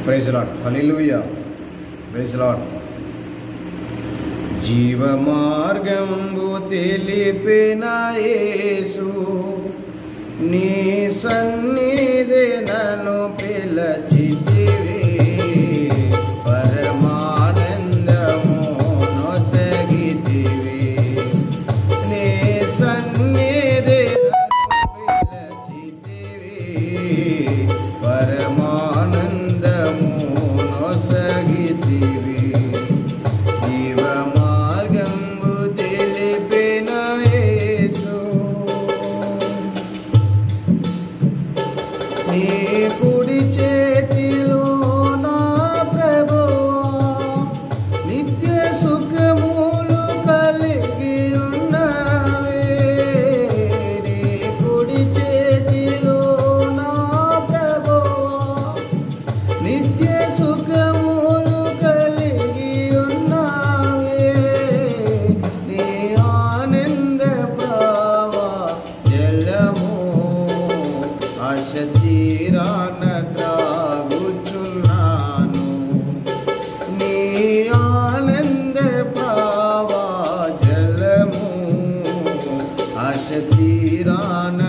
Praise lord. Hallelujah. Praise lord. జీవ మార్గంబు తెలిపిన యేసు నీ సన్నిధి నన్ను పిలచితివి, పరమానందము నొసగితివి. నీ సన్నిధి నన్ను పిలచితివి, పరమానందము నొసగితివి. జీవ మార్గంబు తెలిపిన యేసు నీ కుడి చేతిలో నా ప్రభువా నిత్య సుఖములు కలిగి ఉన్నవే. నీ కుడి చేతిలో నా ప్రభువా నిత్య సుఖములు కలిగి ఉన్నవే. నీ ఆనంద ప్రవాహ జలము ఆశ తీరాన త్రాగుచున్నాను. నీ ఆనంద ప్రవాహ జలము ఆశ తీరాన